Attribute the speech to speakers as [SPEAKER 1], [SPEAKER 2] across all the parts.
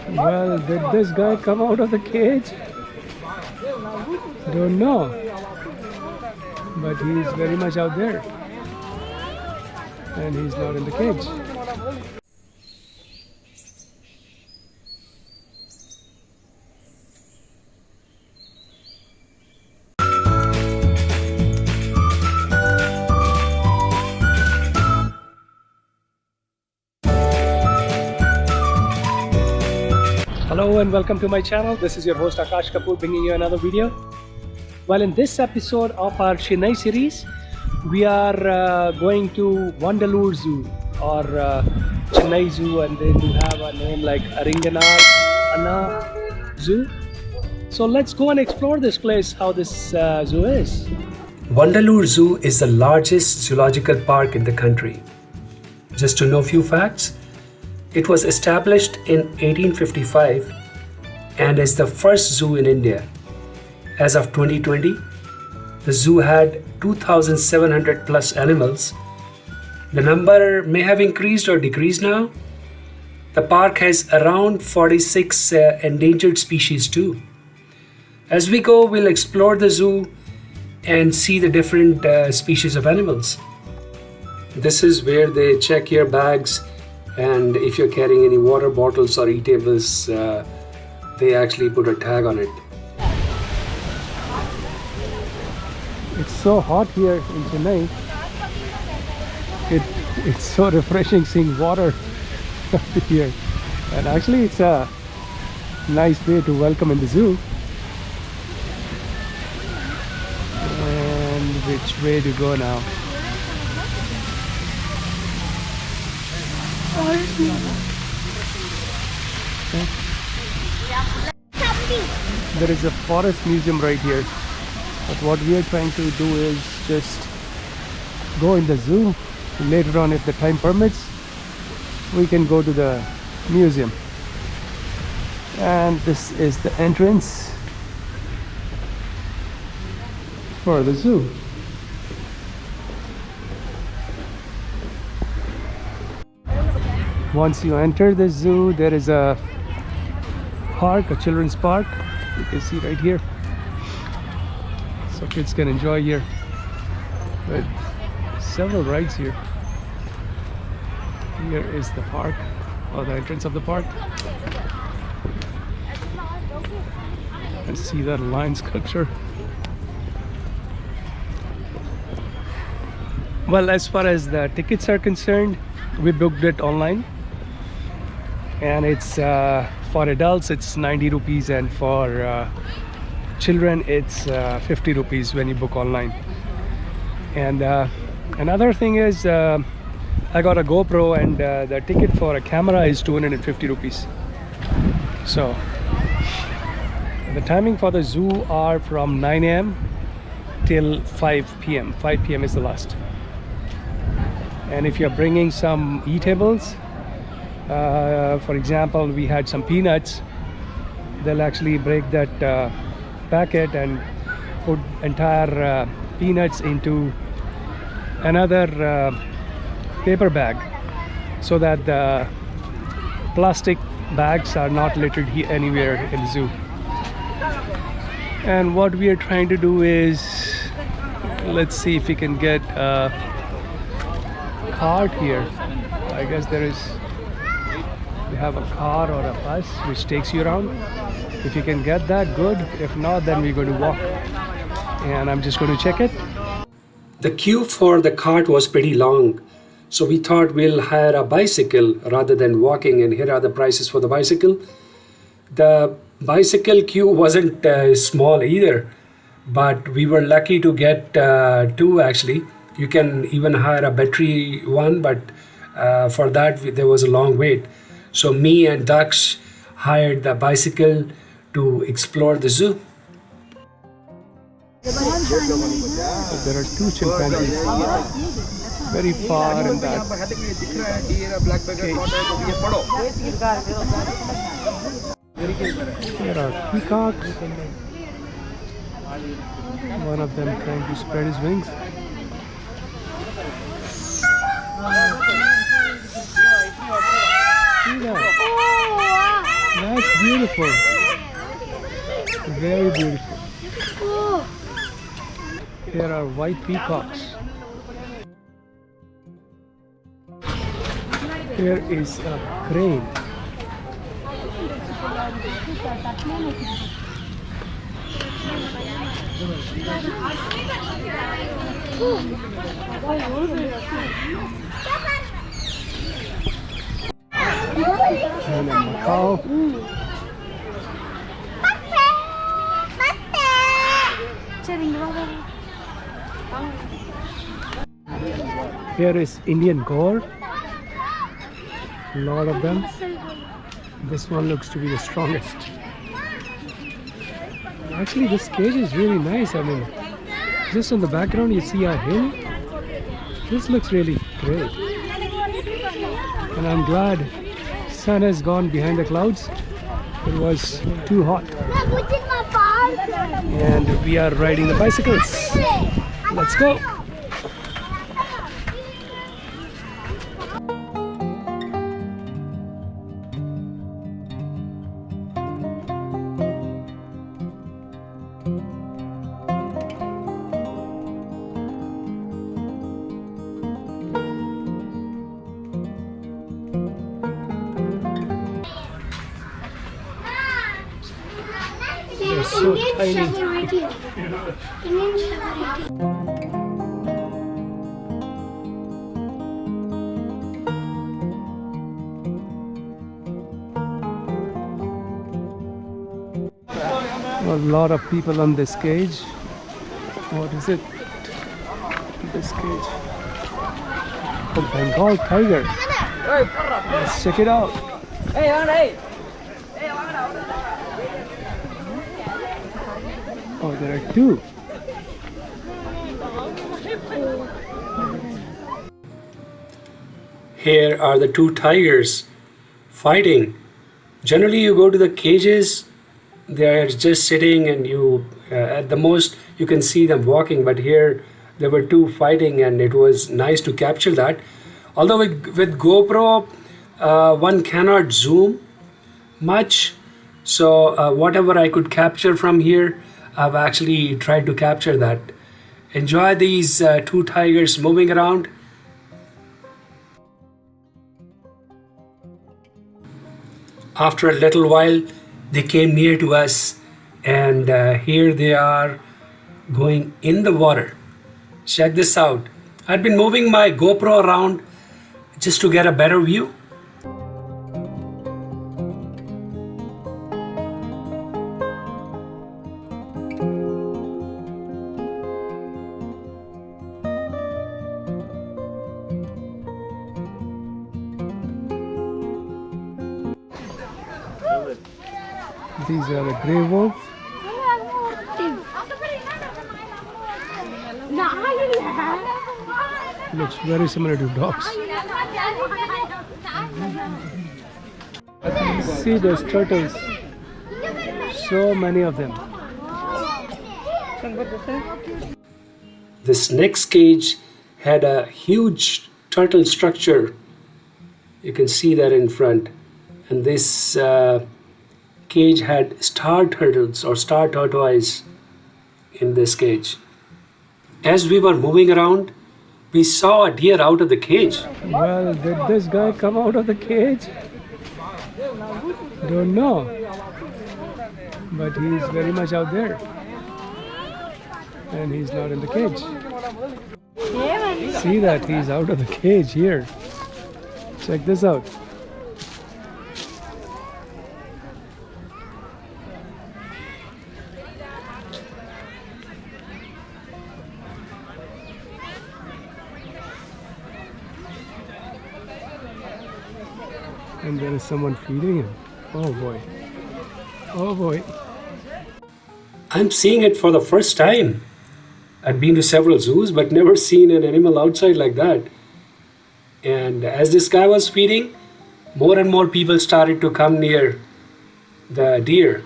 [SPEAKER 1] Well, did this guy come out of the cage? Don't know. But he's very much out there. And he's not in the cage. Hello and welcome to my channel. This is your host Akash Kapoor bringing you another video. Well, in this episode of our Chennai series, we are going to Vandalur Zoo or Chennai Zoo, and they do have a name like Arignar Anna Zoo. So let's go and explore this place, how this zoo is.
[SPEAKER 2] Vandalur Zoo is the largest zoological park in the country. Just to know a few facts, it was established in 1855 and is the first zoo in India. As of 2020, the zoo had 2,700 plus animals. The number may have increased or decreased now. The park has around 46 endangered species too. As we go, we'll explore the zoo and see the different species of animals. This is where they check your bags, and if you're carrying any water bottles or eatables, they actually put a tag on it.
[SPEAKER 1] It's so hot here in Chennai. It's so refreshing seeing water here. And actually it's a nice way to welcome in the zoo. And which way to go now? There is a forest museum right here, but what we are trying to do is just go in the zoo. Later on, if the time permits, we can go to the museum. And this is the entrance for the zoo. Once you enter the zoo, there is a park, a children's park. You can see right here. So kids can enjoy here. With several rides here. Here is the park, or the entrance of the park. And see that lion sculpture. Well, as far as the tickets are concerned, we booked it online. And it's for adults it's 90 rupees, and for children it's 50 rupees when you book online. And another thing is I got a GoPro, and the ticket for a camera is 250 rupees. So the timing for the zoo are from 9 a.m. till 5 p.m. 5 p.m. is the last. And if you're bringing some eatables, for example, we had some peanuts, they'll actually break that packet and put entire peanuts into another paper bag, so that the plastic bags are not littered anywhere in the zoo. And what we are trying to do is, let's see if we can get a cart here. I guess we have a car or a bus which takes you around. If you can get that, good. If not, then we're going to walk, and I'm just going to check it.
[SPEAKER 2] The queue for the cart was pretty long, so we thought we'll hire a bicycle rather than walking, and here are the prices for the bicycle. The bicycle queue wasn't small either, but we were lucky to get two actually. You can even hire a battery one, but for that there was a long wait. So me and Daksh hired the bicycle to explore the zoo.
[SPEAKER 1] There are two chimpanzees very far in that cage. There are peacocks. One of them trying to spread his wings. See that? That's beautiful. Very beautiful. Here are white peacocks. Here is a crane. And a macaw. Here is Indian boar. A lot of them. This one looks to be the strongest. Actually, this cage is really nice. I mean, just in the background you see a hill. This looks really great. And I'm glad sun has gone behind the clouds. It was too hot. And we are riding the bicycles. Let's go. They're so tiny. A lot of people on this cage. What is it? This cage. The Bengal tiger. Let's check it out. Oh, there are two.
[SPEAKER 2] Here are the two tigers fighting. Generally, you go to the cages, they're just sitting, and you, at the most, you can see them walking. But here, there were two fighting, and it was nice to capture that. Although with GoPro, one cannot zoom much. So whatever I could capture from here, I've actually tried to capture that. Enjoy these two tigers moving around. After a little while, they came near to us, and here they are going in the water. Check this out. I've been moving my GoPro around just to get a better view.
[SPEAKER 1] These are a grey wolf. Looks very similar to dogs. See those turtles. So many of them.
[SPEAKER 2] This next cage had a huge turtle structure. You can see that in front. And this cage had star turtles or star tortoise in this cage. As we were moving around, we saw a deer out of the cage.
[SPEAKER 1] Well, did this guy come out of the cage? Don't know. But he's very much out there. And he's not in the cage. See that he's out of the cage here. Check this out. And there is someone feeding him. Oh boy. Oh boy.
[SPEAKER 2] I'm seeing it for the first time. I've been to several zoos but never seen an animal outside like that. And as this guy was feeding, more and more people started to come near the deer.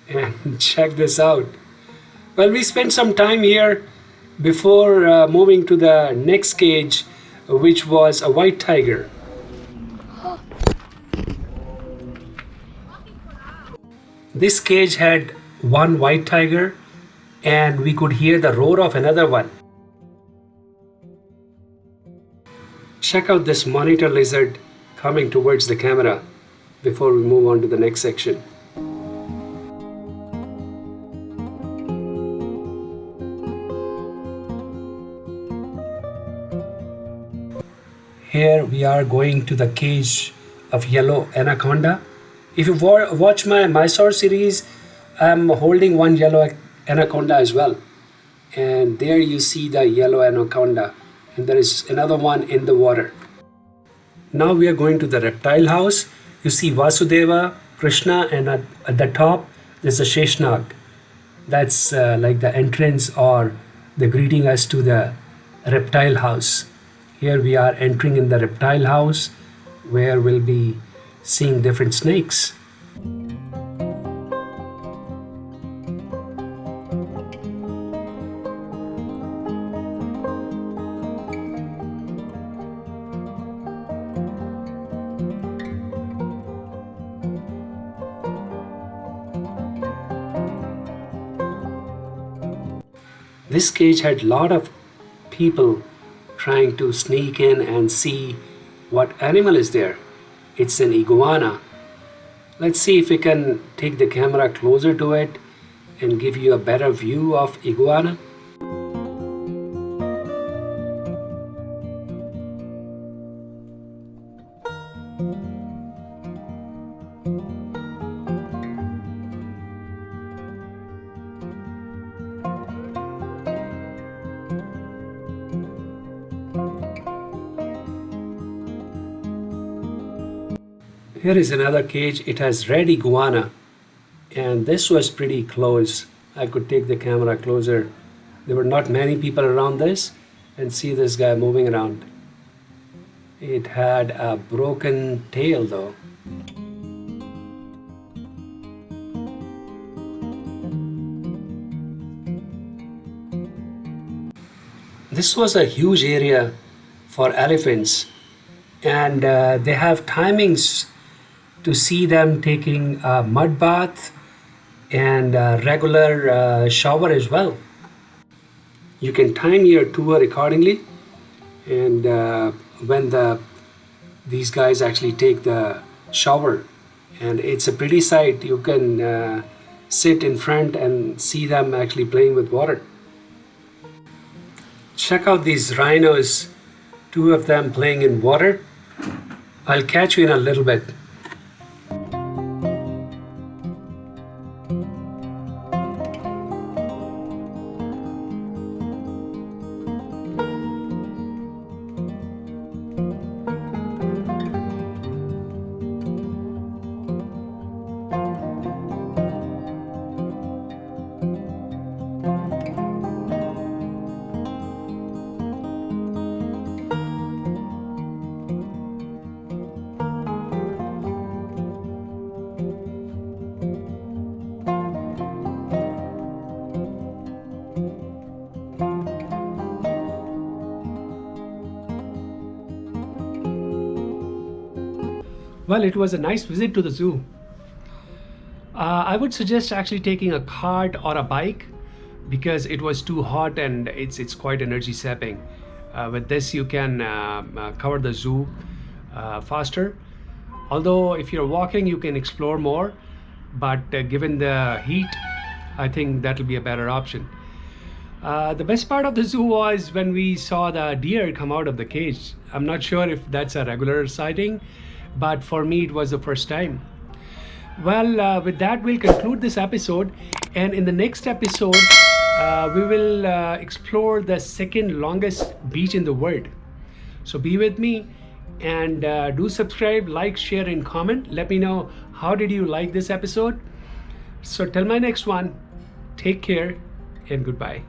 [SPEAKER 2] And check this out. Well, we spent some time here before moving to the next cage, which was a white tiger. This cage had one white tiger, and we could hear the roar of another one. Check out this monitor lizard coming towards the camera before we move on to the next section. Here we are going to the cage of yellow anaconda. If you watch my Mysore series, I'm holding one yellow anaconda as well. And there you see the yellow anaconda, and there is another one in the water. Now we are going to the reptile house. You see Vasudeva, Krishna, and at the top there's a Sheshnag. That's like the entrance or the greeting us to the reptile house. Here we are entering in the reptile house where we'll be seeing different snakes. This cage had a lot of people trying to sneak in and see what animal is there. It's an iguana. Let's see if we can take the camera closer to it and give you a better view of iguana. Here is another cage. It has red iguana, and this was pretty close. I could take the camera closer. There were not many people around this, and see this guy moving around. It had a broken tail though. This was a huge area for elephants, and they have timings to see them taking a mud bath and a regular shower as well. You can time your tour accordingly, and when these guys actually take the shower, and it's a pretty sight. You can sit in front and see them actually playing with water. Check out these rhinos, two of them playing in water. I'll catch you in a little bit. Well, it was a nice visit to the zoo. I would suggest actually taking a cart or a bike because it was too hot and it's quite energy sapping. With this you can cover the zoo faster. Although if you're walking you can explore more, but given the heat I think that'll be a better option. The best part of the zoo was when we saw the deer come out of the cage. I'm not sure if that's a regular sighting, but for me it was the first time. Well, with that we'll conclude this episode, and in the next episode we will explore the second longest beach in the world. So be with me, and do subscribe, like, share and comment. Let me know how did you like this episode. So till my next one, take care and goodbye.